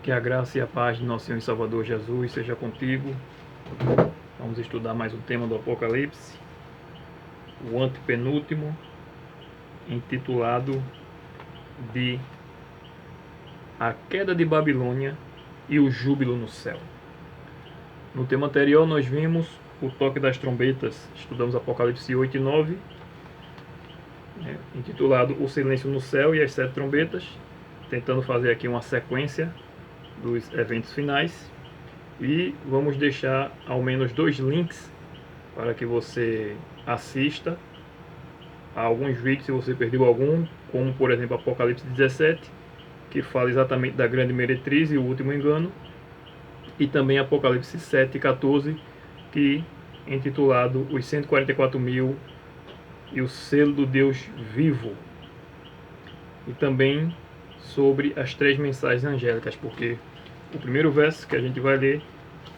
Que a graça e a paz de nosso Senhor e Salvador Jesus seja contigo. Vamos estudar mais um tema do Apocalipse, o antepenúltimo, intitulado de A Queda de Babilônia e o Júbilo no Céu. No tema anterior nós vimos o toque das trombetas, estudamos Apocalipse 8 e 9, intitulado O Silêncio no Céu e as Sete Trombetas, tentando fazer aqui uma sequência dos eventos finais, e vamos deixar ao menos 2 links para que você assista a alguns vídeos se você perdeu algum, como por exemplo Apocalipse 17, que fala exatamente da grande meretriz e o último engano, e também Apocalipse 7 e 14, que é intitulado Os 144.000 e o selo do Deus vivo, e também sobre as 3 mensagens angélicas, porque o primeiro verso que a gente vai ler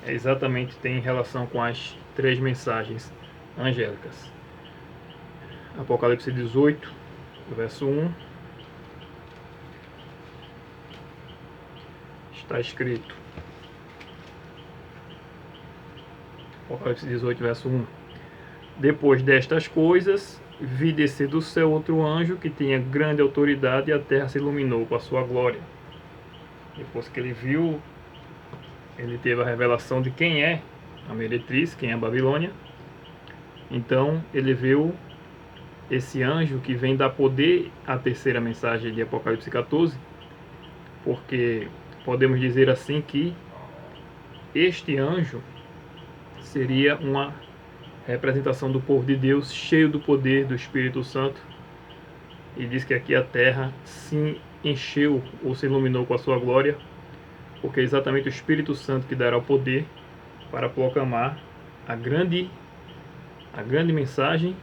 exatamente tem relação com as 3 mensagens angélicas. Apocalipse 18, verso 1, está escrito, Apocalipse 18, verso 1: Depois destas coisas, vi descer do céu outro anjo que tinha grande autoridade, e a terra se iluminou com a sua glória. Depois que ele viu, ele teve a revelação de quem é a meretriz, quem é a Babilônia. Então ele viu esse anjo que vem dar poder à terceira mensagem de Apocalipse 14, porque podemos dizer assim que este anjo seria uma representação do povo de Deus, cheio do poder do Espírito Santo, e diz que aqui a terra se encheu ou se iluminou com a sua glória, porque é exatamente o Espírito Santo que dará o poder para proclamar a grande mensagem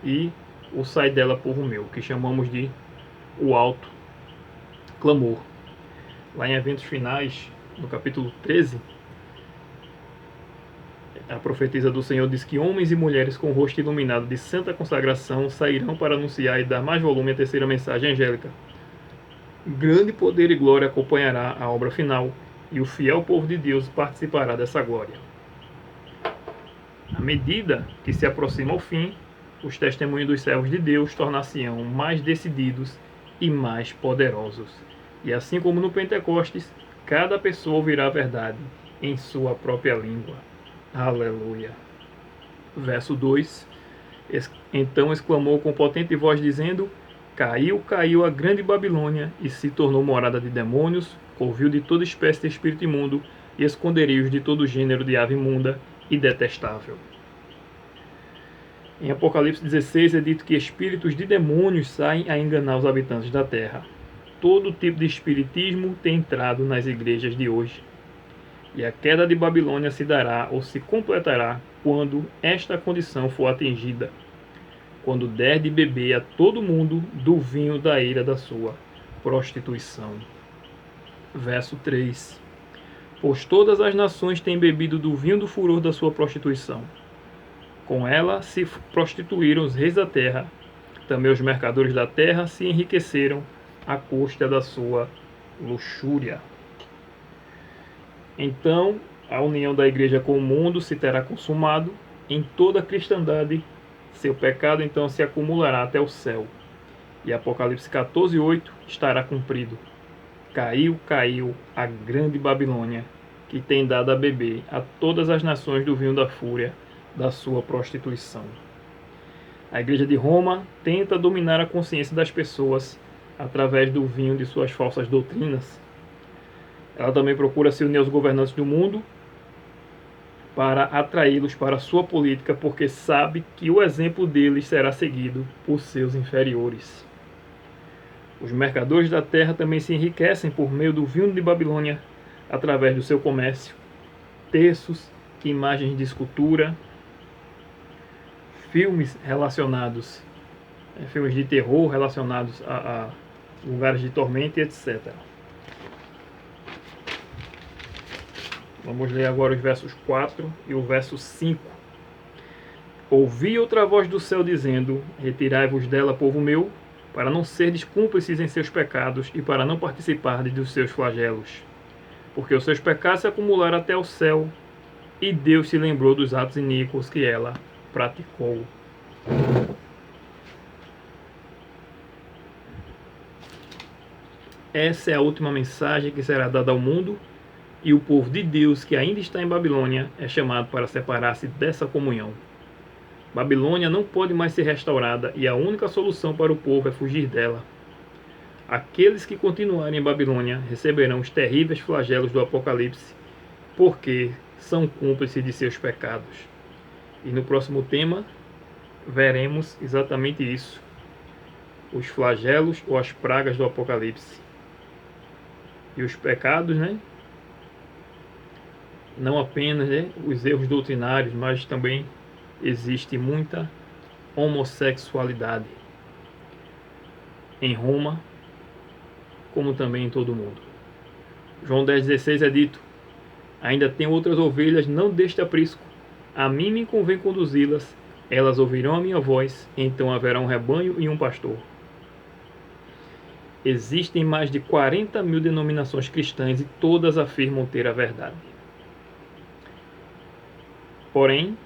e o sai dela, povo meu, que chamamos de o alto clamor. Lá em Eventos Finais, no capítulo 13, a profetisa do Senhor diz que homens e mulheres com o rosto iluminado de santa consagração sairão para anunciar e dar mais volume à terceira mensagem angélica. Grande poder e glória acompanhará a obra final, e o fiel povo de Deus participará dessa glória. À medida que se aproxima o fim, os testemunhos dos servos de Deus tornar-se-ão mais decididos e mais poderosos. E assim como no Pentecostes, cada pessoa ouvirá a verdade em sua própria língua. Aleluia. Verso 2: Então exclamou com potente voz, dizendo: Caiu, caiu a grande Babilônia, e se tornou morada de demônios, covil de toda espécie de espírito imundo, e esconderijos de todo gênero de ave imunda e detestável. Em Apocalipse 16 é dito que espíritos de demônios saem a enganar os habitantes da terra. Todo tipo de espiritismo tem entrado nas igrejas de hoje. E a queda de Babilônia se dará ou se completará quando esta condição for atingida, quando der de beber a todo mundo do vinho da ira da sua prostituição. Verso 3: Pois todas as nações têm bebido do vinho do furor da sua prostituição. Com ela se prostituíram os reis da terra, também os mercadores da terra se enriqueceram à custa da sua luxúria. Então a união da igreja com o mundo se terá consumado em toda a cristandade, seu pecado então se acumulará até o céu. E Apocalipse 14:8 estará cumprido. Caiu, caiu a grande Babilônia, que tem dado a beber a todas as nações do vinho da fúria da sua prostituição. A igreja de Roma tenta dominar a consciência das pessoas através do vinho de suas falsas doutrinas. Ela também procura se unir aos governantes do mundo para atraí-los para a sua política, porque sabe que o exemplo deles será seguido por seus inferiores. Os mercadores da terra também se enriquecem por meio do vinho de Babilônia, através do seu comércio, terços, imagens de escultura, filmes relacionados, filmes de terror relacionados a lugares de tormento, etc. Vamos ler agora os versos 4 e o verso 5. Ouvi outra voz do céu dizendo: Retirai-vos dela, povo meu, para não serdes cúmplices em seus pecados e para não participardes dos seus flagelos. porque os seus pecados se acumularam até o céu, e Deus se lembrou dos atos iníquos que ela praticou. Essa é a última mensagem que será dada ao mundo, e o povo de Deus que ainda está em Babilônia é chamado para separar-se dessa comunhão. Babilônia não pode mais ser restaurada, e a única solução para o povo é fugir dela. Aqueles que continuarem em Babilônia receberão os terríveis flagelos do Apocalipse, porque são cúmplices de seus pecados. E no próximo tema veremos exatamente isso: os flagelos ou as pragas do Apocalipse. E os pecados, não apenas os erros doutrinários, mas também existe muita homossexualidade em Roma, como também em todo o mundo. João 10,16 é dito: ainda tenho outras ovelhas, não deste aprisco. A mim me convém conduzi-las, elas ouvirão a minha voz, então haverá um rebanho e um pastor. Existem mais de 40.000 denominações cristãs e todas afirmam ter a verdade. Porém,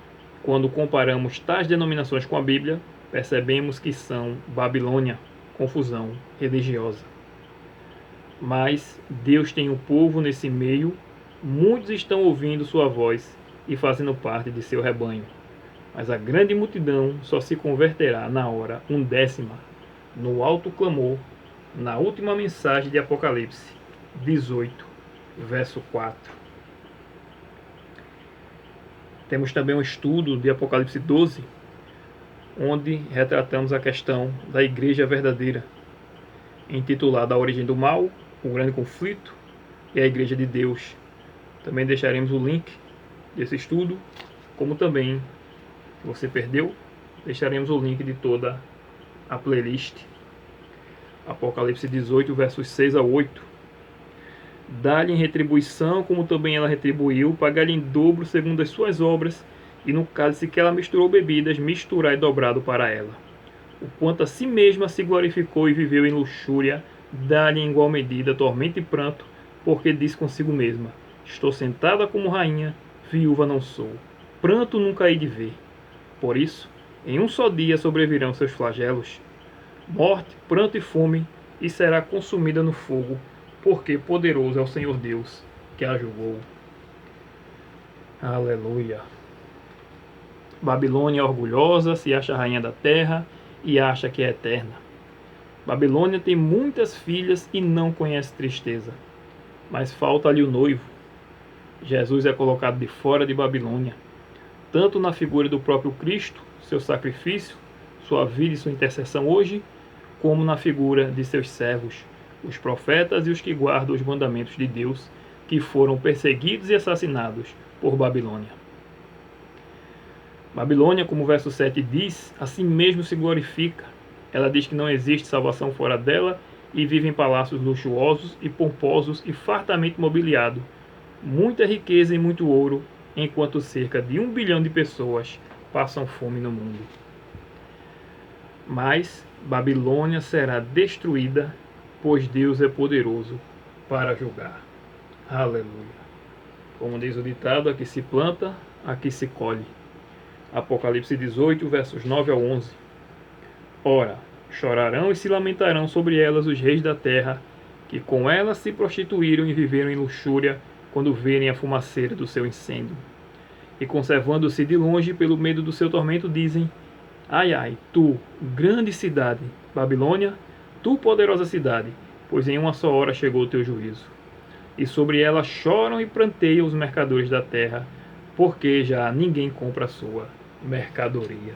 quando comparamos tais denominações com a Bíblia, percebemos que são Babilônia, confusão religiosa. Mas Deus tem um povo nesse meio, muitos estão ouvindo sua voz e fazendo parte de seu rebanho. Mas a grande multidão só se converterá na hora 1/10, no alto clamor, na última mensagem de Apocalipse 18, verso 4. Temos também um estudo de Apocalipse 12, onde retratamos a questão da igreja verdadeira, intitulada A Origem do Mal, o Grande Conflito e a Igreja de Deus. Também deixaremos o link desse estudo, como também, se você perdeu, deixaremos o link de toda a playlist. Apocalipse 18, versos 6 a 8. Dá-lhe em retribuição, como também ela retribuiu, pagar-lhe em dobro segundo as suas obras, e no cálice que ela misturou bebidas, misturar e dobrado para ela. O quanto a si mesma se glorificou e viveu em luxúria, dá-lhe em igual medida tormento e pranto, porque diz consigo mesma: estou sentada como rainha, viúva não sou, pranto nunca hei de ver. Por isso, em um só dia sobrevirão seus flagelos, morte, pranto e fome, e será consumida no fogo, porque poderoso é o Senhor Deus que a julgou. Aleluia. Babilônia orgulhosa se acha rainha da terra e acha que é eterna. Babilônia tem muitas filhas e não conhece tristeza, mas falta-lhe o noivo. Jesus é colocado de fora de Babilônia, tanto na figura do próprio Cristo, seu sacrifício, sua vida e sua intercessão hoje, como na figura de seus servos, os profetas e os que guardam os mandamentos de Deus, que foram perseguidos e assassinados por Babilônia. Babilônia, como o verso 7 diz, assim mesmo se glorifica. Ela diz que não existe salvação fora dela e vive em palácios luxuosos e pomposos e fartamente mobiliado, muita riqueza e muito ouro, enquanto cerca de 1 bilhão de pessoas passam fome no mundo. Mas Babilônia será destruída, pois Deus é poderoso para julgar. Aleluia. Como diz o ditado, aqui se planta, aqui se colhe. Apocalipse 18, versos 9 ao 11. Ora, chorarão e se lamentarão sobre elas os reis da terra, que com elas se prostituíram e viveram em luxúria, quando verem a fumaceira do seu incêndio. E conservando-se de longe pelo medo do seu tormento, dizem: ai, ai, tu, grande cidade, Babilônia, tu, poderosa cidade, pois em uma só hora chegou o teu juízo. E sobre ela choram e pranteiam os mercadores da terra, porque já ninguém compra a sua mercadoria.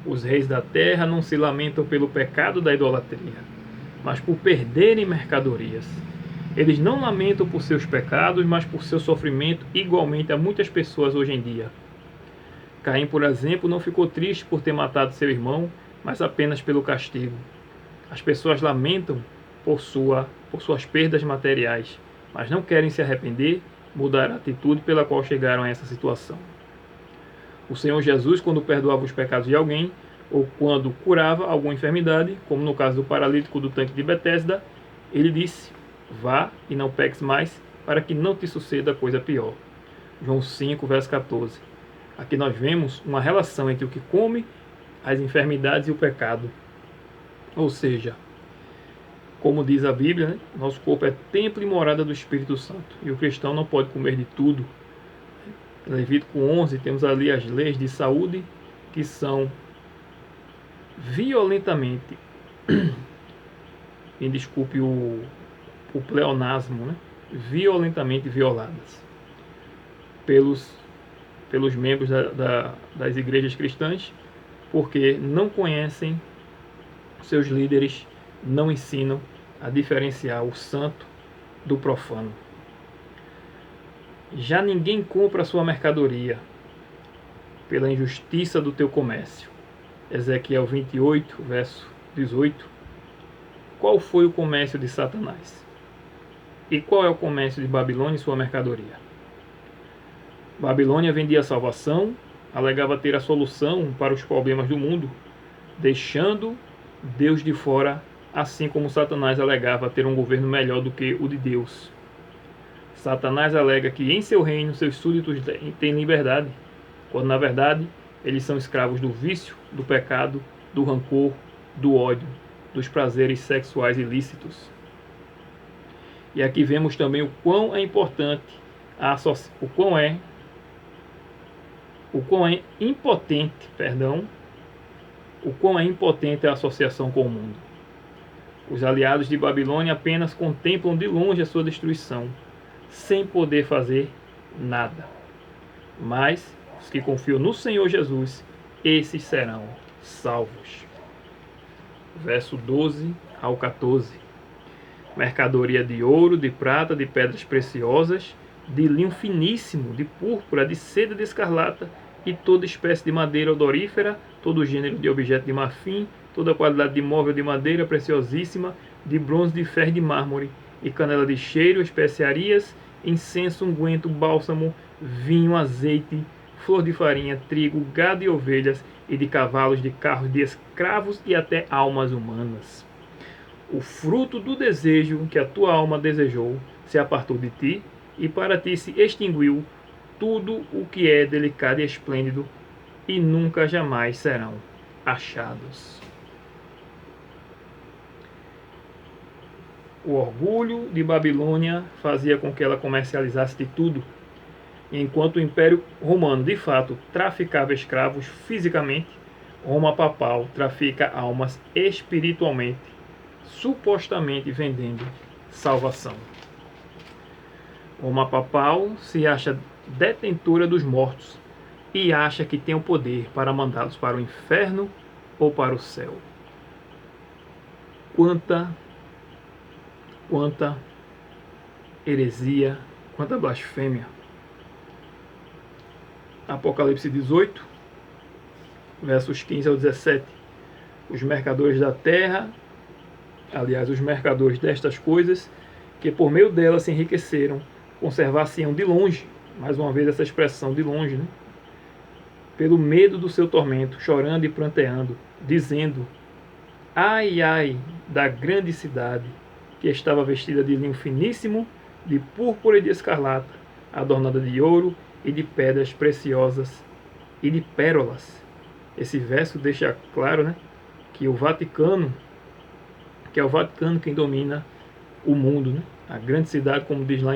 Os reis da terra não se lamentam pelo pecado da idolatria, mas por perderem mercadorias. Eles não lamentam por seus pecados, mas por seu sofrimento, igualmente a muitas pessoas hoje em dia. Caim, por exemplo, não ficou triste por ter matado seu irmão, mas apenas pelo castigo. As pessoas lamentam por suas perdas materiais, mas não querem se arrepender, mudar a atitude pela qual chegaram a essa situação. O Senhor Jesus, quando perdoava os pecados de alguém, ou quando curava alguma enfermidade, como no caso do paralítico do tanque de Betesda, ele disse: Vá e não peques mais, para que não te suceda coisa pior. João 5, verso 14. Aqui nós vemos uma relação entre o que come, as enfermidades e o pecado. Ou seja, como diz a Bíblia, né? Nosso corpo é templo e morada do Espírito Santo. E o cristão não pode comer de tudo. Em Levítico 11 temos ali as leis de saúde que são violentamente, me desculpe o pleonasmo, né? Violentamente violadas pelos membros das igrejas cristãs, porque não conhecem, seus líderes não ensinam a diferenciar o santo do profano. Já ninguém compra a sua mercadoria pela injustiça do teu comércio. Ezequiel 28, verso 18. Qual foi o comércio de Satanás? E qual é o comércio de Babilônia e sua mercadoria? Babilônia vendia salvação, alegava ter a solução para os problemas do mundo, deixando Deus de fora, assim como Satanás alegava ter um governo melhor do que o de Deus. Satanás alega que em seu reino seus súditos têm liberdade, quando na verdade eles são escravos do vício, do pecado, do rancor, do ódio, dos prazeres sexuais ilícitos. E aqui vemos também o quão é importante, o quão é impotente a associação com o mundo. Os aliados de Babilônia apenas contemplam de longe a sua destruição, sem poder fazer nada. Mas os que confiam no Senhor Jesus, esses serão salvos. Verso 12 ao 14. Mercadoria de ouro, de prata, de pedras preciosas, de linho finíssimo, de púrpura, de seda de escarlata e toda espécie de madeira odorífera, todo gênero de objeto de marfim, toda qualidade de móvel de madeira preciosíssima, de bronze, de ferro e de mármore, e canela de cheiro, especiarias, incenso, unguento, bálsamo, vinho, azeite, flor de farinha, trigo, gado e ovelhas, e de cavalos, de carros, de escravos e até almas humanas. O fruto do desejo que a tua alma desejou se apartou de ti, e para ti se extinguiu tudo o que é delicado e esplêndido, e nunca jamais serão achados. O orgulho de Babilônia fazia com que ela comercializasse de tudo, enquanto o Império Romano de fato traficava escravos fisicamente, Roma papal trafica almas espiritualmente, supostamente vendendo salvação. Roma papal se acha detentora dos mortos e acha que tem o poder para mandá-los para o inferno ou para o céu. Quanta heresia, quanta blasfêmia. Apocalipse 18, versos 15 ao 17. Os mercadores da terra, aliás, os mercadores destas coisas, que por meio delas se enriqueceram, conservar-se-ão de longe, mais uma vez essa expressão de longe, né? Pelo medo do seu tormento, chorando e pranteando, dizendo: ai, ai, da grande cidade, que estava vestida de linho finíssimo, de púrpura e de escarlata, adornada de ouro e de pedras preciosas e de pérolas. Esse verso deixa claro, né, que é o Vaticano quem domina o mundo, né? A grande cidade, como diz lá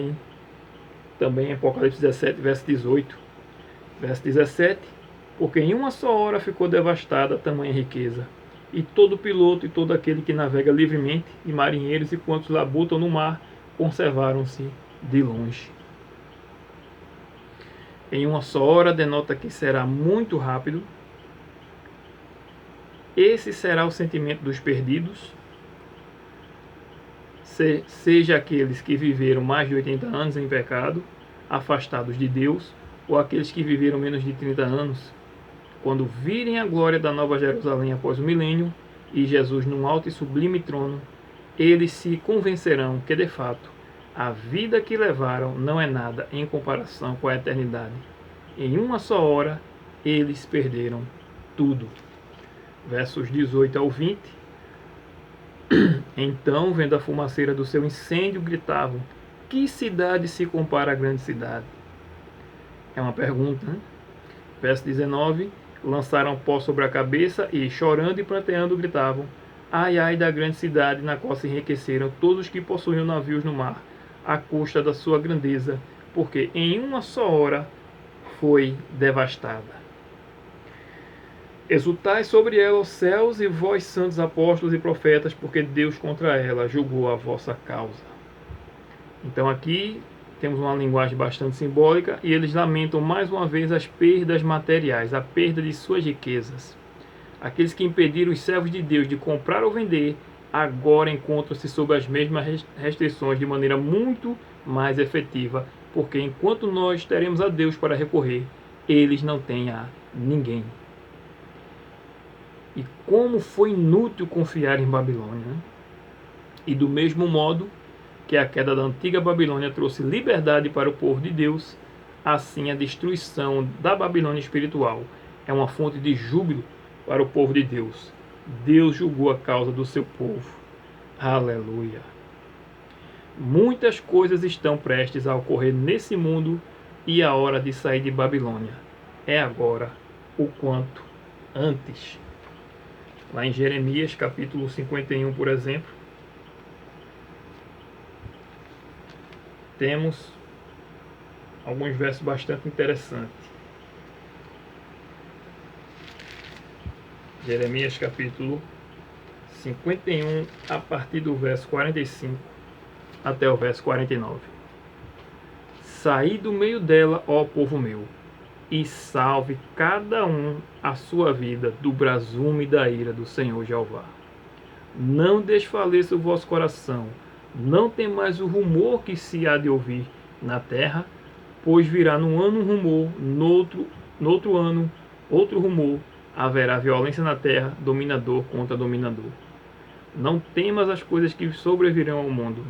também em Apocalipse 17, verso 18. Verso 17: porque em uma só hora ficou devastada a tamanha riqueza, e todo piloto e todo aquele que navega livremente, e marinheiros e quantos labutam no mar, conservaram-se de longe. Em uma só hora denota que será muito rápido. Esse será o sentimento dos perdidos, seja aqueles que viveram mais de 80 anos em pecado, afastados de Deus, ou aqueles que viveram menos de 30 anos, quando virem a glória da Nova Jerusalém após o milênio e Jesus num alto e sublime trono, eles se convencerão que, de fato, a vida que levaram não é nada em comparação com a eternidade. Em uma só hora, eles perderam tudo. Versos 18 ao 20. Então, vendo a fumaceira do seu incêndio, gritavam: que cidade se compara à grande cidade? É uma pergunta, né? Verso 19: lançaram pó sobre a cabeça e, chorando e pranteando, gritavam: ai, ai da grande cidade na qual se enriqueceram todos os que possuíam navios no mar, à custa da sua grandeza, porque em uma só hora foi devastada. Exultai sobre ela os céus e vós, santos apóstolos e profetas, porque Deus contra ela julgou a vossa causa. Então aqui temos uma linguagem bastante simbólica e eles lamentam mais uma vez as perdas materiais, a perda de suas riquezas. Aqueles que impediram os servos de Deus de comprar ou vender, agora encontram-se sob as mesmas restrições de maneira muito mais efetiva, porque enquanto nós teremos a Deus para recorrer, eles não têm a ninguém. E como foi inútil confiar em Babilônia, né? E do mesmo modo que a queda da antiga Babilônia trouxe liberdade para o povo de Deus, assim a destruição da Babilônia espiritual é uma fonte de júbilo para o povo de Deus. Deus julgou a causa do seu povo. Aleluia. Muitas coisas estão prestes a ocorrer nesse mundo e a hora de sair de Babilônia é agora, o quanto antes. Lá em Jeremias capítulo 51, por exemplo, temos alguns versos bastante interessantes. Jeremias capítulo 51, a partir do verso 45 até o verso 49. Saí do meio dela, ó povo meu, e salve cada um a sua vida do brasume da ira do Senhor Jeová. Não desfaleça o vosso coração, não temais o rumor que se há de ouvir na terra, pois virá num ano um rumor, no outro ano outro rumor, haverá violência na terra, dominador contra dominador. Não temas as coisas que sobrevirão ao mundo,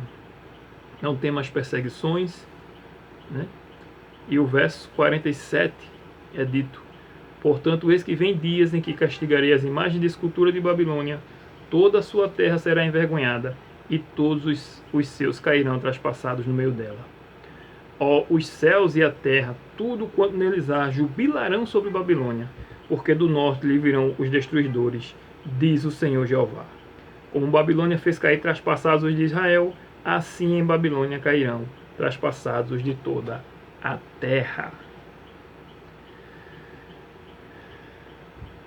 não temas perseguições, né? E o verso 47 é dito: portanto, eis que vem dias em que castigarei as imagens de escultura de Babilônia, toda a sua terra será envergonhada, e todos os seus cairão traspassados no meio dela. Ó, os céus e a terra, tudo quanto neles há, jubilarão sobre Babilônia, porque do norte lhe virão os destruidores, diz o Senhor Jeová. Como Babilônia fez cair traspassados os de Israel, assim em Babilônia cairão traspassados os de toda a terra.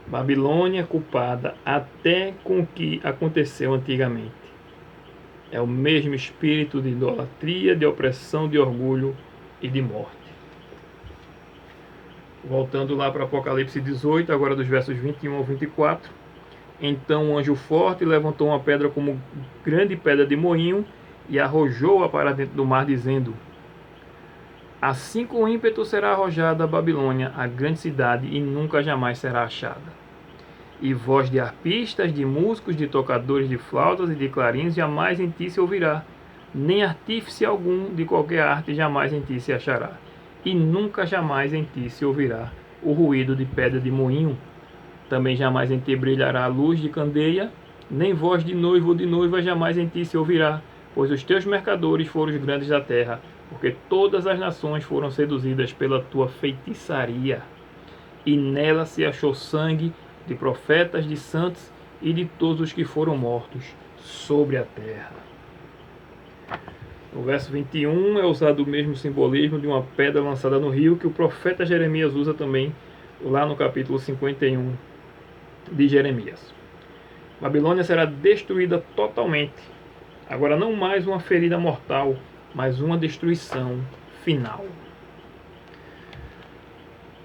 Babilônia culpada até com o que aconteceu antigamente. É o mesmo espírito de idolatria, de opressão, de orgulho e de morte. Voltando lá para Apocalipse 18, agora dos versos 21 ao 24. Então um anjo forte levantou uma pedra como grande pedra de moinho e arrojou-a para dentro do mar, dizendo: assim com ímpeto será arrojada a Babilônia, a grande cidade, e nunca jamais será achada. E voz de arpistas, de músicos, de tocadores de flautas e de clarins jamais em ti se ouvirá, nem artífice algum de qualquer arte jamais em ti se achará, e nunca jamais em ti se ouvirá o ruído de pedra de moinho. Também jamais em ti brilhará a luz de candeia, nem voz de noivo ou de noiva jamais em ti se ouvirá, pois os teus mercadores foram os grandes da terra, porque todas as nações foram seduzidas pela tua feitiçaria. E nela se achou sangue de profetas, de santos e de todos os que foram mortos sobre a terra. No verso 21 é usado o mesmo simbolismo de uma pedra lançada no rio que o profeta Jeremias usa também lá no capítulo 51 de Jeremias. Babilônia será destruída totalmente. Agora não mais uma ferida mortal, mas uma destruição final.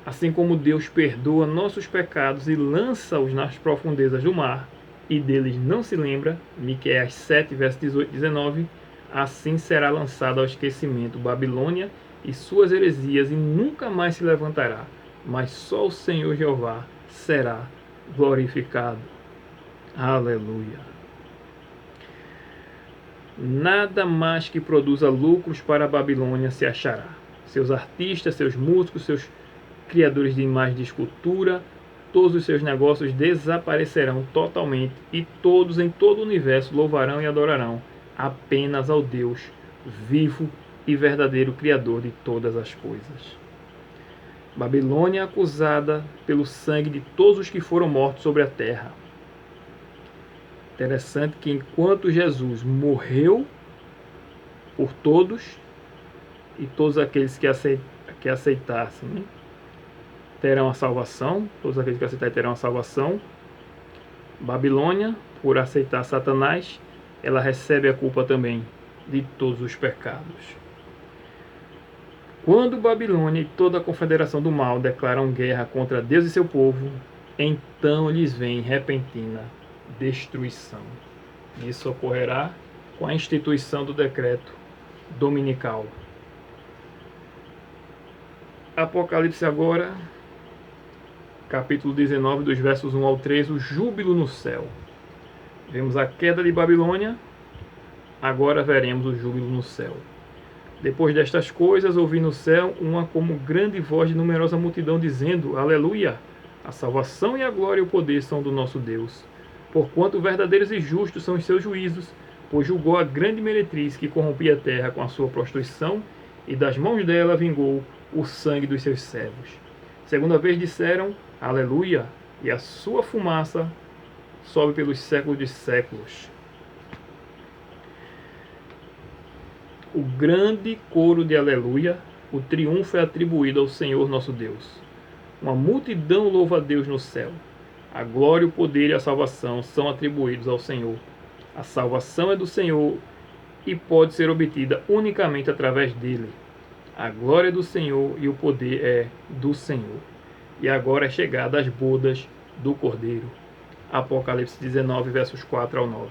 Assim como Deus perdoa nossos pecados e lança-os nas profundezas do mar, e deles não se lembra, Miqueias 7, verso 18 e 19, assim será lançada ao esquecimento Babilônia e suas heresias, e nunca mais se levantará, mas só o Senhor Jeová será glorificado. Aleluia. Nada mais que produza lucros para a Babilônia se achará. Seus artistas, seus músicos, seus criadores de imagens de escultura, todos os seus negócios desaparecerão totalmente, e todos em todo o universo louvarão e adorarão apenas ao Deus vivo e verdadeiro Criador de todas as coisas. Babilônia acusada pelo sangue de todos os que foram mortos sobre a terra. Interessante que enquanto Jesus morreu por todos, e todos aqueles que aceitassem, né, terão a salvação, todos aqueles que aceitarem terão a salvação. Babilônia, por aceitar Satanás, ela recebe a culpa também de todos os pecados. Quando Babilônia e toda a confederação do mal declaram guerra contra Deus e seu povo, então lhes vem repentina destruição. Isso ocorrerá com a instituição do decreto dominical. Apocalipse agora, capítulo 19, dos versos 1 ao 3, o júbilo no céu. Vemos a queda de Babilônia, agora veremos o júbilo no céu. Depois destas coisas, ouvi no céu uma como grande voz de numerosa multidão, dizendo: Aleluia! A salvação e a glória e o poder são do nosso Deus. Porquanto verdadeiros e justos são os seus juízos, pois julgou a grande meretriz que corrompia a terra com a sua prostituição, e das mãos dela vingou o sangue dos seus servos. Segunda vez disseram: Aleluia! E a sua fumaça sobe pelos séculos de séculos. O grande coro de aleluia, o triunfo é atribuído ao Senhor nosso Deus. Uma multidão louva a Deus no céu. A glória, o poder e a salvação são atribuídos ao Senhor. A salvação é do Senhor e pode ser obtida unicamente através dele. A glória é do Senhor e o poder é do Senhor. E agora é chegada as bodas do Cordeiro. Apocalipse 19, versos 4 ao 9.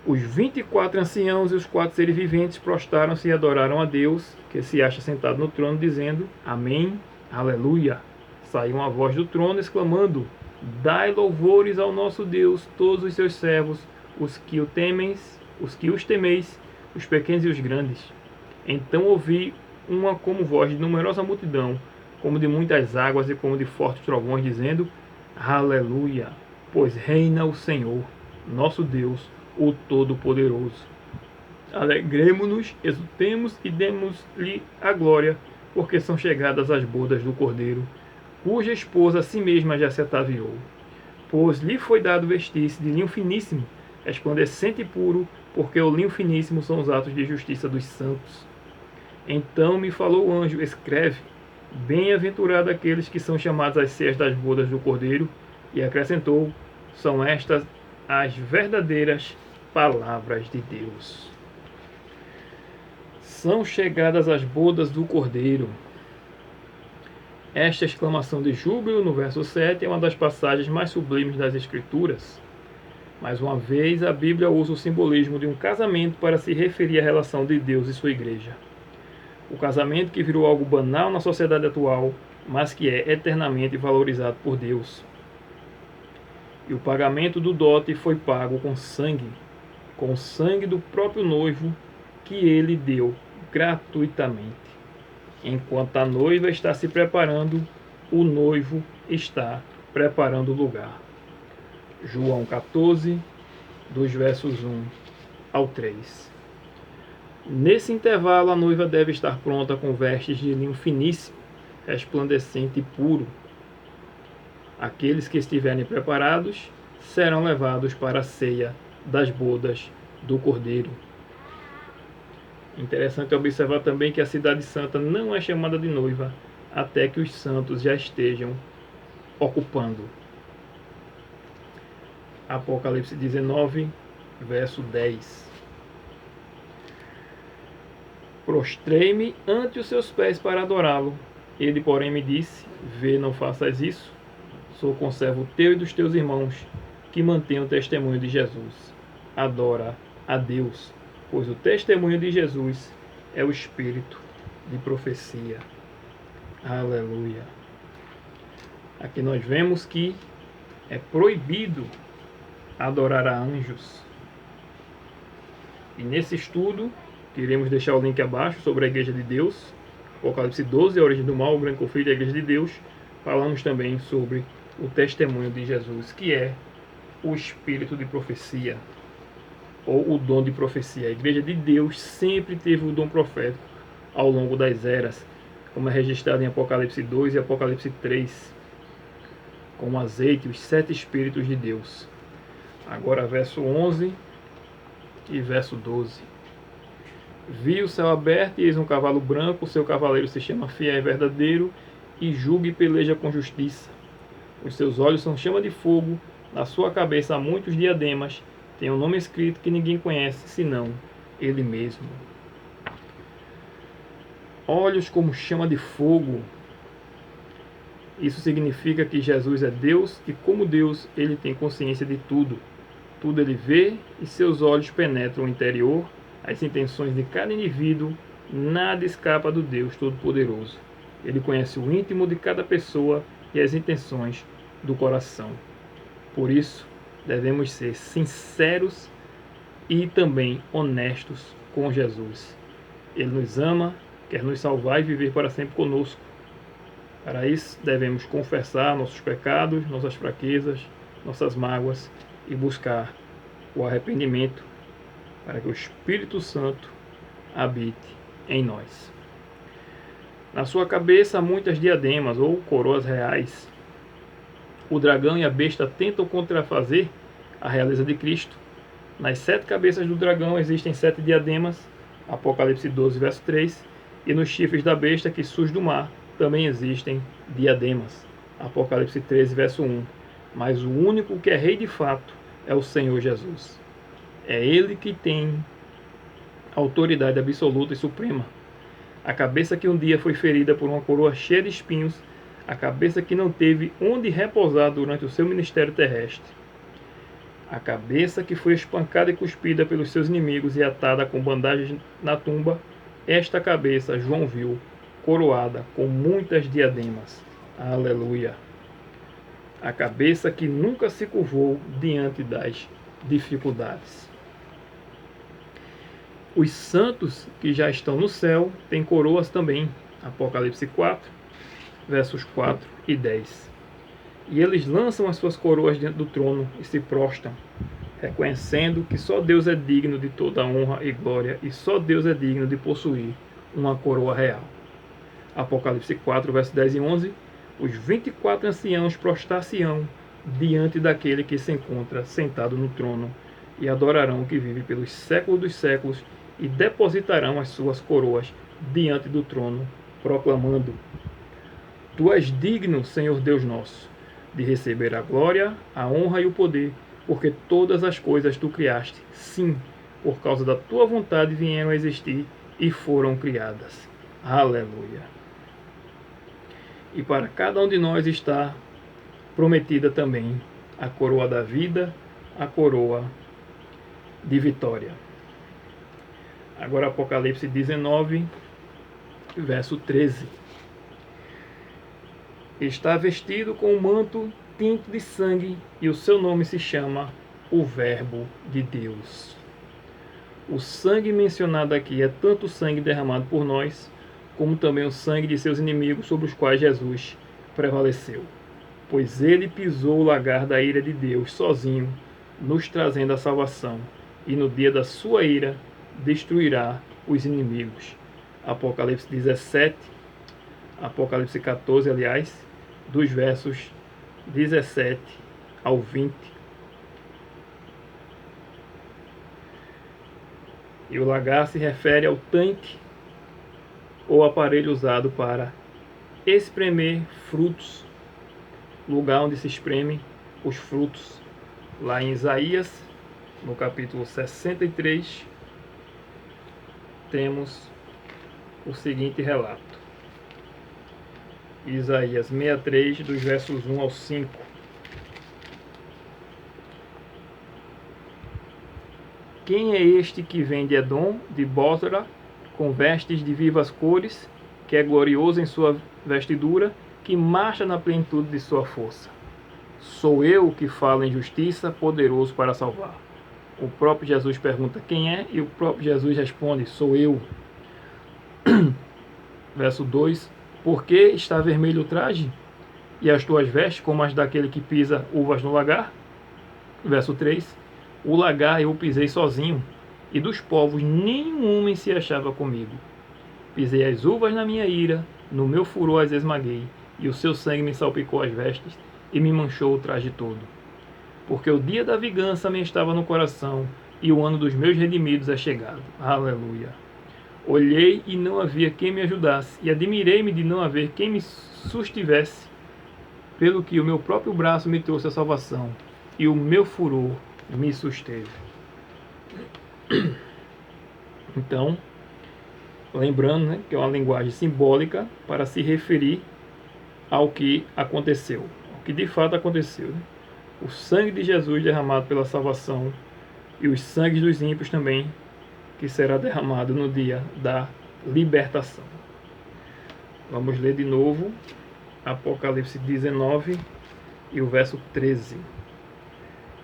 Os 24 anciãos e os 4 seres viventes prostraram-se e adoraram a Deus, que se acha sentado no trono, dizendo: Amém, Aleluia. Saiu uma voz do trono, exclamando: Dai louvores ao nosso Deus, todos os seus servos, os que os temeis, os pequenos e os grandes. Então ouvi uma como voz de numerosa multidão, como de muitas águas e como de fortes trovões, dizendo: Aleluia, pois reina o Senhor, nosso Deus, o Todo-Poderoso. Alegremo-nos, exultemos e demos-lhe a glória, porque são chegadas as bodas do Cordeiro, cuja esposa a si mesma já se ataviou. Pois lhe foi dado vestir-se de linho finíssimo, resplandecente e puro, porque o linho finíssimo são os atos de justiça dos santos. Então me falou o anjo: Escreve: Bem-aventurado aqueles que são chamados às ceias das bodas do Cordeiro. E acrescentou: São estas as verdadeiras palavras de Deus. São chegadas as bodas do Cordeiro. Esta exclamação de júbilo no verso 7 é uma das passagens mais sublimes das Escrituras. Mais uma vez, a Bíblia usa o simbolismo de um casamento para se referir à relação de Deus e sua igreja. O casamento que virou algo banal na sociedade atual, mas que é eternamente valorizado por Deus. E o pagamento do dote foi pago com o sangue do próprio noivo, que ele deu gratuitamente. Enquanto a noiva está se preparando, o noivo está preparando o lugar. João 14, dos versos 1 ao 3. Nesse intervalo, a noiva deve estar pronta com vestes de linho finíssimo, resplandecente e puro. Aqueles que estiverem preparados serão levados para a ceia das bodas do Cordeiro. Interessante observar também que a cidade santa não é chamada de noiva até que os santos já estejam ocupando. Apocalipse 19, verso 10. Prostrei-me ante os seus pés para adorá-lo. Ele, porém, me disse: Vê, não faças isso. Sou conservo teu e dos teus irmãos, que mantêm o testemunho de Jesus. Adora a Deus, pois o testemunho de Jesus é o espírito de profecia. Aleluia. Aqui nós vemos que é proibido adorar a anjos. E nesse estudo, que iremos deixar o link abaixo sobre a Igreja de Deus, Apocalipse 12, a origem do mal, o grande conflito da Igreja de Deus, falamos também sobre o testemunho de Jesus, que é o espírito de profecia, ou o dom de profecia. A Igreja de Deus sempre teve o dom profético ao longo das eras, como é registrado em Apocalipse 2 e Apocalipse 3, com o azeite, os 7 espíritos de Deus. Agora verso 11 e verso 12. Vi o céu aberto e eis um cavalo branco, o seu cavaleiro se chama Fiel e Verdadeiro, e julga e peleja com justiça. Os seus olhos são chama de fogo, na sua cabeça há muitos diademas, tem um nome escrito que ninguém conhece, senão ele mesmo. Olhos como chama de fogo. Isso significa que Jesus é Deus e, como Deus, ele tem consciência de tudo. Tudo ele vê e seus olhos penetram o interior, as intenções de cada indivíduo, nada escapa do Deus Todo-Poderoso. Ele conhece o íntimo de cada pessoa e as intenções do coração. Por isso, devemos ser sinceros e também honestos com Jesus. Ele nos ama, quer nos salvar e viver para sempre conosco. Para isso, devemos confessar nossos pecados, nossas fraquezas, nossas mágoas e buscar o arrependimento para que o Espírito Santo habite em nós. Na sua cabeça há muitas diademas ou coroas reais. O dragão e a besta tentam contrafazer a realeza de Cristo. Nas 7 cabeças do dragão existem 7 diademas, Apocalipse 12, verso 3, e nos chifres da besta que surge do mar também existem diademas, Apocalipse 13, verso 1. Mas o único que é rei de fato é o Senhor Jesus. É Ele que tem autoridade absoluta e suprema. A cabeça que um dia foi ferida por uma coroa cheia de espinhos, a cabeça que não teve onde repousar durante o seu ministério terrestre. A cabeça que foi espancada e cuspida pelos seus inimigos e atada com bandagens na tumba, esta cabeça João viu coroada com muitas diademas. Aleluia! A cabeça que nunca se curvou diante das dificuldades. Os santos que já estão no céu têm coroas também. Apocalipse 4, versos 4 e 10. E eles lançam as suas coroas diante do trono e se prostram, reconhecendo que só Deus é digno de toda honra e glória e só Deus é digno de possuir uma coroa real. Apocalipse 4, versos 10 e 11. Os 24 anciãos prostrar-se-ão diante daquele que se encontra sentado no trono e adorarão o que vive pelos séculos dos séculos e depositarão as suas coroas diante do trono, proclamando: Tu és digno, Senhor Deus nosso, de receber a glória, a honra e o poder, porque todas as coisas tu criaste, sim, por causa da tua vontade vieram a existir e foram criadas. Aleluia! E para cada um de nós está prometida também a coroa da vida, a coroa de vitória. Agora Apocalipse 19, verso 13. Está vestido com um manto tinto de sangue e o seu nome se chama o Verbo de Deus. O sangue mencionado aqui é tanto o sangue derramado por nós, como também o sangue de seus inimigos sobre os quais Jesus prevaleceu. Pois ele pisou o lagar da ira de Deus sozinho, nos trazendo a salvação, e no dia da sua ira destruirá os inimigos. Apocalipse 17, Apocalipse 14, aliás, dos versos 17 ao 20. E o lagar se refere ao tanque ou aparelho usado para espremer frutos, lugar onde se espreme os frutos. Lá em Isaías, no capítulo 63, temos o seguinte relato. Isaías 63, dos versos 1 ao 5. Quem é este que vem de Edom, de Bósra, com vestes de vivas cores, que é glorioso em sua vestidura, que marcha na plenitude de sua força? Sou eu que falo em justiça, poderoso para salvar. O próprio Jesus pergunta quem é, e o próprio Jesus responde: sou eu. Verso 2: Por que está vermelho o traje? e as tuas vestes como as daquele que pisa uvas no lagar? Verso 3. O lagar eu pisei sozinho, e dos povos nenhum homem se achava comigo. Pisei as uvas na minha ira, no meu furor as esmaguei, e o seu sangue me salpicou as vestes, e me manchou o traje todo. Porque o dia da vingança me estava no coração, e o ano dos meus redimidos é chegado. Aleluia. Olhei e não havia quem me ajudasse, e admirei-me de não haver quem me sustivesse, pelo que o meu próprio braço me trouxe a salvação, e o meu furor me susteve. Então, lembrando, né, que é uma linguagem simbólica para se referir ao que aconteceu, ao que de fato aconteceu. Né? O sangue de Jesus derramado pela salvação e os sangues dos ímpios também, que será derramado no dia da libertação. Vamos ler de novo Apocalipse 19 e o verso 13.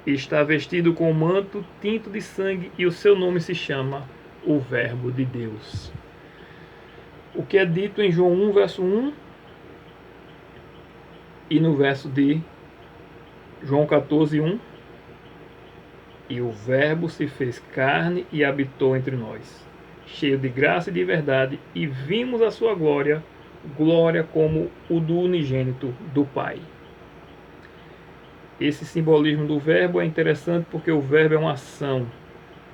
Está vestido com manto tinto de sangue, e o seu nome se chama o Verbo de Deus. O que é dito em João 1, verso 1, e no verso de João 14, 1. E o Verbo se fez carne e habitou entre nós, cheio de graça e de verdade, e vimos a sua glória, glória como o do unigênito do Pai. Esse simbolismo do verbo é interessante porque o verbo é uma ação.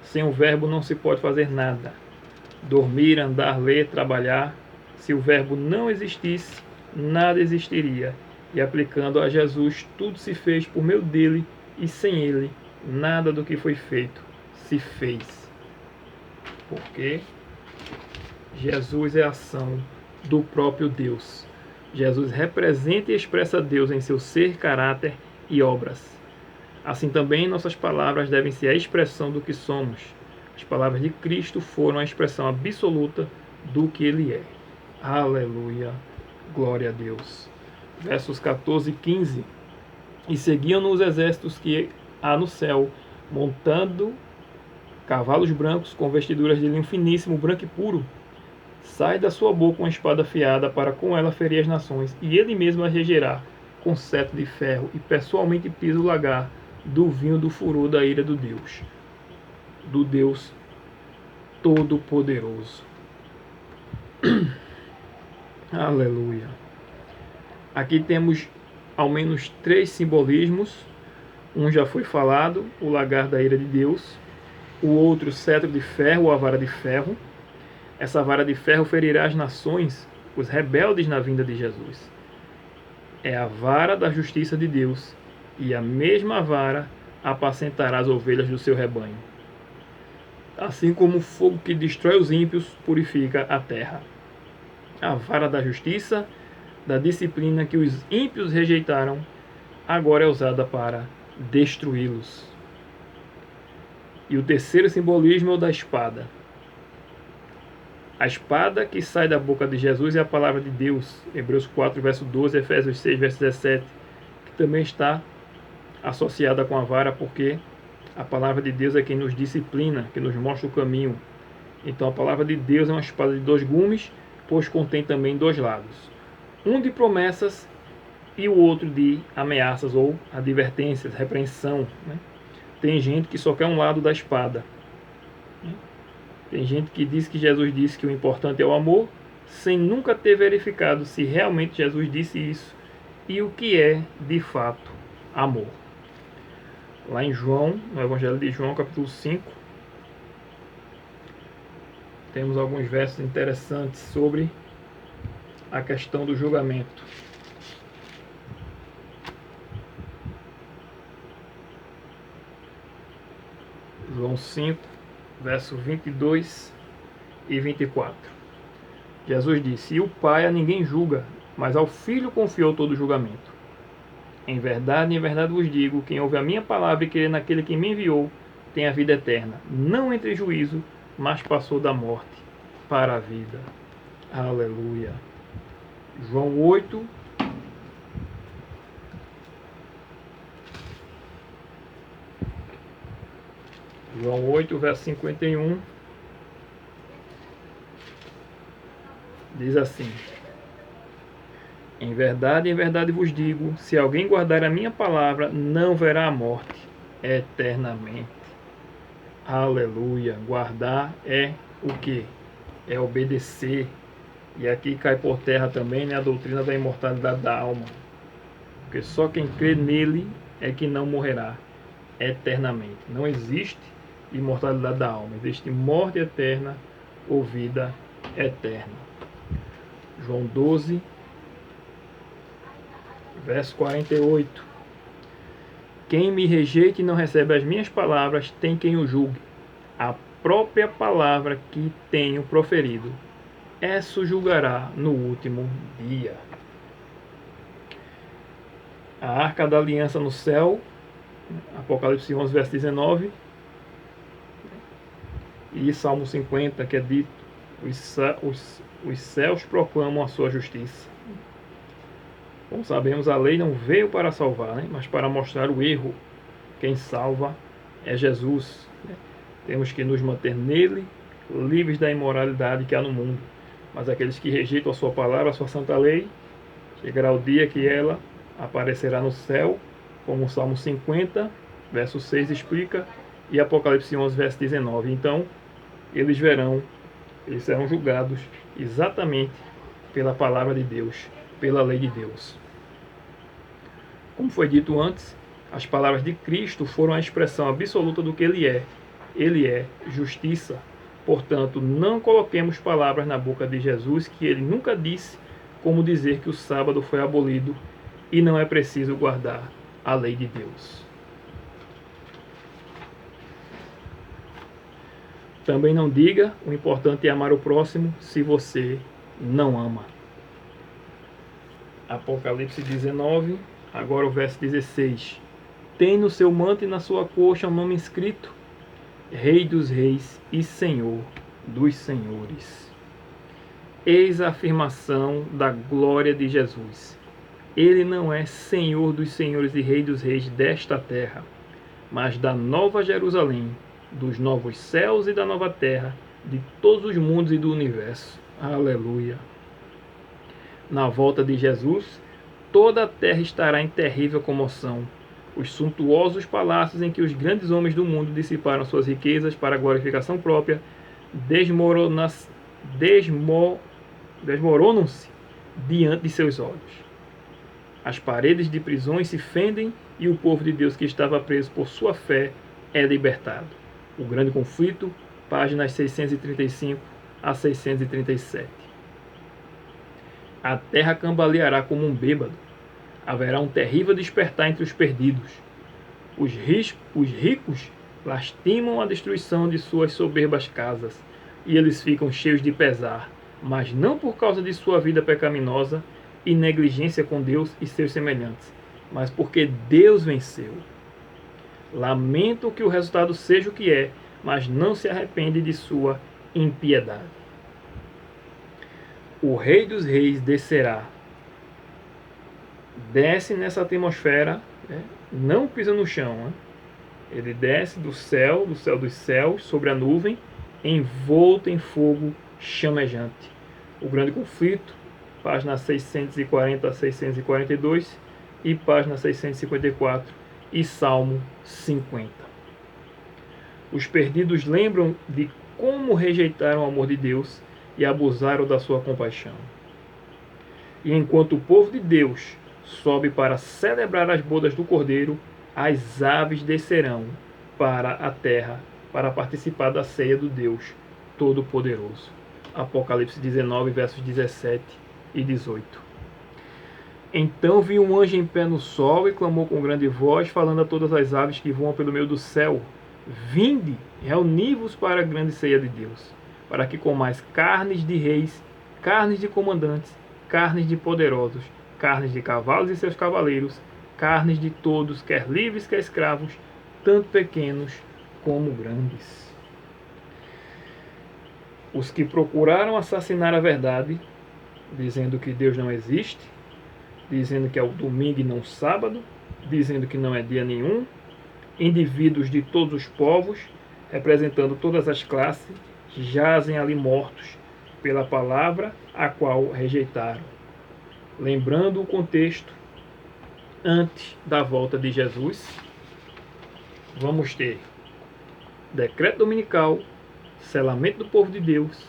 Sem o verbo não se pode fazer nada. Dormir, andar, ler, trabalhar. Se o verbo não existisse, nada existiria. E aplicando a Jesus, tudo se fez por meio dele, e sem ele, nada do que foi feito se fez. Porque Jesus é a ação do próprio Deus. Jesus representa e expressa Deus em seu ser, caráter e obras. Assim também nossas palavras devem ser a expressão do que somos. As palavras de Cristo foram a expressão absoluta do que Ele é. Aleluia, glória a Deus. Versos 14 e 15. E seguiam-no os exércitos que há no céu, montando cavalos brancos com vestiduras de linho finíssimo, branco e puro. Sai da sua boca uma espada afiada para com ela ferir as nações, e ele mesmo a regerá com cetro de ferro, e pessoalmente pisa o lagar do vinho do furor da ira do Deus Todo-Poderoso. Aleluia. Aqui temos ao menos 3 simbolismos. Um já foi falado, o lagar da ira de Deus. O outro, o cetro de ferro, ou a vara de ferro. Essa vara de ferro ferirá as nações, os rebeldes na vinda de Jesus. É a vara da justiça de Deus, e a mesma vara apacentará as ovelhas do seu rebanho. Assim como o fogo que destrói os ímpios purifica a terra. A vara da justiça, da disciplina que os ímpios rejeitaram, agora é usada para destruí-los. E o terceiro simbolismo é o da espada. A espada que sai da boca de Jesus é a palavra de Deus. Hebreus 4, verso 12, Efésios 6, verso 17, que também está associada com a vara, porque a palavra de Deus é quem nos disciplina, que nos mostra o caminho. Então a palavra de Deus é uma espada de 2 gumes, pois contém também 2 lados. Um de promessas e o outro de ameaças ou advertências, repreensão. Né? Tem gente que só quer um lado da espada. Tem gente que diz que Jesus disse que o importante é o amor, sem nunca ter verificado se realmente Jesus disse isso e o que é, de fato, amor. Lá em João, no Evangelho de João, capítulo 5, temos alguns versos interessantes sobre a questão do julgamento. João 5, verso 22 e 24. Jesus disse: E o Pai a ninguém julga, mas ao Filho confiou todo o julgamento. Em verdade vos digo, quem ouve a minha palavra e crê naquele que me enviou, tem a vida eterna. Não entre em juízo, mas passou da morte para a vida. Aleluia. João 8. João 8, verso 51. Diz assim: em verdade vos digo, se alguém guardar a minha palavra, não verá a morte eternamente. Aleluia. Guardar é o quê? É obedecer. E aqui cai por terra também, né, a doutrina da imortalidade da alma. Porque só quem crê nele é que não morrerá eternamente. Não existe imortalidade da alma. Existe morte eterna ou vida eterna. João 12, verso 48. Quem me rejeita e não recebe as minhas palavras, tem quem o julgue. A própria palavra que tenho proferido, essa julgará no último dia. A arca da aliança no céu, Apocalipse 11, verso 19. E Salmo 50, que é dito: os céus proclamam a sua justiça. Como sabemos, a lei não veio para salvar, né, mas para mostrar o erro. Quem salva é Jesus. Temos que nos manter nele, livres da imoralidade que há no mundo. Mas aqueles que rejeitam a sua palavra, a sua santa lei, chegará o dia que ela aparecerá no céu, como o Salmo 50, verso 6 explica, e Apocalipse 11, verso 19. Então, eles serão julgados exatamente pela palavra de Deus, pela lei de Deus. Como foi dito antes, as palavras de Cristo foram a expressão absoluta do que Ele é. Ele é justiça. Portanto, não coloquemos palavras na boca de Jesus que Ele nunca disse, como dizer que o sábado foi abolido e não é preciso guardar a lei de Deus. Também não diga, o importante é amar o próximo, se você não ama. Apocalipse 19, agora o verso 16. Tem no seu manto e na sua coxa um nome escrito: Rei dos Reis e Senhor dos Senhores. Eis a afirmação da glória de Jesus. Ele não é Senhor dos Senhores e Rei dos Reis desta terra, mas da nova Jerusalém, dos novos céus e da nova terra, de todos os mundos e do universo. Aleluia. Na volta de Jesus, toda a terra estará em terrível comoção. Os suntuosos palácios em que os grandes homens do mundo dissiparam suas riquezas para a glorificação própria desmoronam-se diante de seus olhos. As paredes de prisões se fendem e o povo de Deus que estava preso por sua fé é libertado. O grande conflito, páginas 635 a 637. A terra cambaleará como um bêbado. Haverá um terrível despertar entre os perdidos. Os ricos lastimam a destruição de suas soberbas casas, e eles ficam cheios de pesar, mas não por causa de sua vida pecaminosa e negligência com Deus e seus semelhantes, mas porque Deus venceu. Lamento que o resultado seja o que é, mas não se arrepende de sua impiedade. O Rei dos Reis descerá. Desce nessa atmosfera, né? Não pisa no chão. Né? Ele desce do céu dos céus, sobre a nuvem, envolto em fogo chamejante. O grande conflito, página 640 a 642 e página 654 e Salmo 50. Os perdidos lembram de como rejeitaram o amor de Deus e abusaram da sua compaixão. E enquanto o povo de Deus sobe para celebrar as bodas do Cordeiro, as aves descerão para a terra para participar da ceia do Deus Todo-Poderoso. Apocalipse 19, versos 17 e 18. Então vi um anjo em pé no sol e clamou com grande voz, falando a todas as aves que voam pelo meio do céu: Vinde, reuni-vos para a grande ceia de Deus, para que comais carnes de reis, carnes de comandantes, carnes de poderosos, carnes de cavalos e seus cavaleiros, carnes de todos, quer livres, quer escravos, tanto pequenos como grandes. Os que procuraram assassinar a verdade, dizendo que Deus não existe, dizendo que é o domingo e não sábado, dizendo que não é dia nenhum, indivíduos de todos os povos, representando todas as classes, jazem ali mortos pela palavra a qual rejeitaram. Lembrando o contexto, antes da volta de Jesus, vamos ter decreto dominical, selamento do povo de Deus,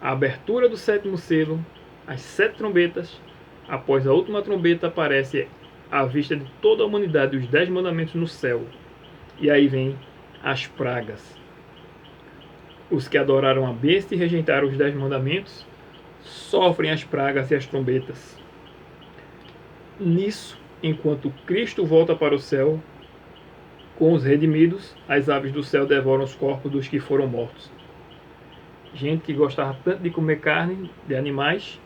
a abertura do 7º selo, as 7 trombetas. Após a última trombeta aparece à vista de toda a humanidade os 10 mandamentos no céu. E aí vem as pragas. Os que adoraram a besta e rejeitaram os 10 mandamentos sofrem as pragas e as trombetas. Nisso, enquanto Cristo volta para o céu, com os redimidos, as aves do céu devoram os corpos dos que foram mortos. Gente que gostava tanto de comer carne de animais,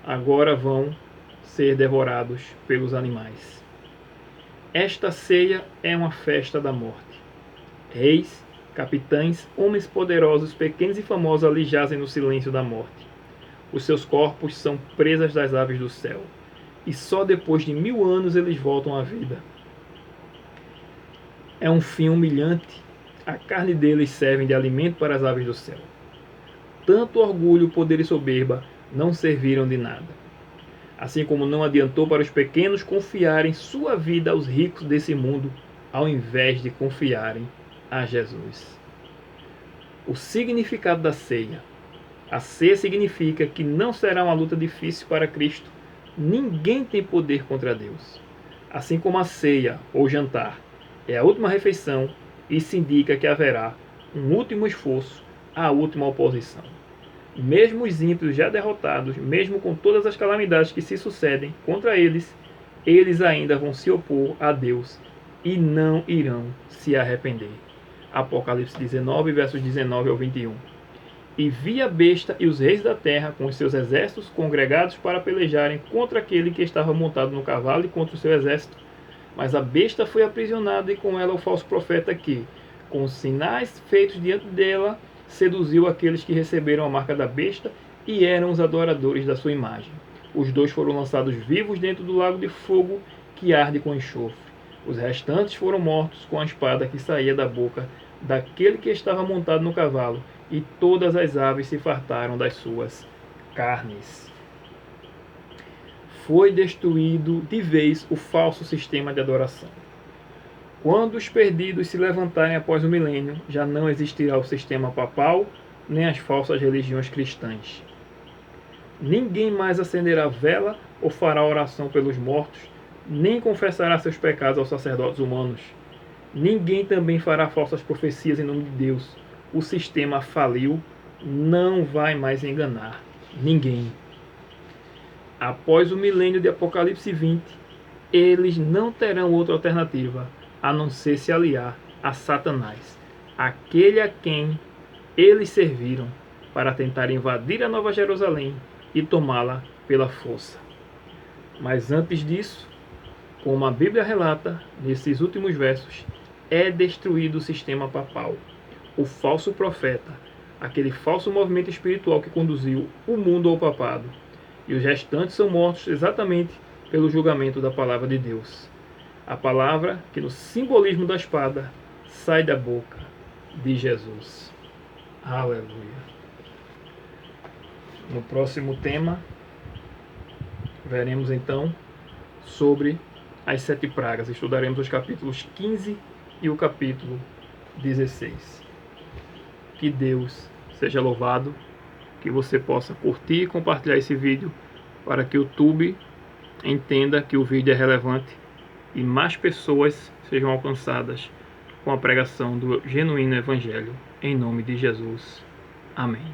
agora vão ser devorados pelos animais. Esta ceia é uma festa da morte. Reis, capitães, homens poderosos, pequenos e famosos ali jazem no silêncio da morte. Os seus corpos são presas das aves do céu, e só depois de 1000 anos eles voltam à vida. É um fim humilhante. A carne deles serve de alimento para as aves do céu. Tanto orgulho, poder e soberba não serviram de nada. Assim como não adiantou para os pequenos confiarem sua vida aos ricos desse mundo, ao invés de confiarem a Jesus. O significado da ceia. A ceia significa que não será uma luta difícil para Cristo. Ninguém tem poder contra Deus. Assim como a ceia ou jantar é a última refeição, isso indica que haverá um último esforço, a última oposição. Mesmo os ímpios já derrotados, mesmo com todas as calamidades que se sucedem contra eles, eles ainda vão se opor a Deus e não irão se arrepender. Apocalipse 19, versos 19 ao 21. E vi a besta e os reis da terra com os seus exércitos congregados para pelejarem contra aquele que estava montado no cavalo e contra o seu exército. Mas a besta foi aprisionada e com ela o falso profeta que, com os sinais feitos diante dela, seduziu aqueles que receberam a marca da besta e eram os adoradores da sua imagem. Os 2 foram lançados vivos dentro do lago de fogo que arde com enxofre. Os restantes foram mortos com a espada que saía da boca daquele que estava montado no cavalo, e todas as aves se fartaram das suas carnes. Foi destruído de vez o falso sistema de adoração. Quando os perdidos se levantarem após o milênio, já não existirá o sistema papal, nem as falsas religiões cristãs. Ninguém mais acenderá vela ou fará oração pelos mortos, nem confessará seus pecados aos sacerdotes humanos. Ninguém também fará falsas profecias em nome de Deus. O sistema faliu, não vai mais enganar ninguém. Após o milênio de Apocalipse 20, eles não terão outra alternativa a não ser se aliar a Satanás, aquele a quem eles serviram para tentar invadir a Nova Jerusalém e tomá-la pela força. Mas antes disso, como a Bíblia relata nesses últimos versos, é destruído o sistema papal, o falso profeta, aquele falso movimento espiritual que conduziu o mundo ao papado, e os restantes são mortos exatamente pelo julgamento da palavra de Deus. A palavra que no simbolismo da espada sai da boca de Jesus. Aleluia. No próximo tema, veremos então sobre as 7 pragas. Estudaremos os capítulos 15 e o capítulo 16. Que Deus seja louvado, que você possa curtir e compartilhar esse vídeo para que o YouTube entenda que o vídeo é relevante e mais pessoas sejam alcançadas com a pregação do genuíno Evangelho. Em nome de Jesus. Amém.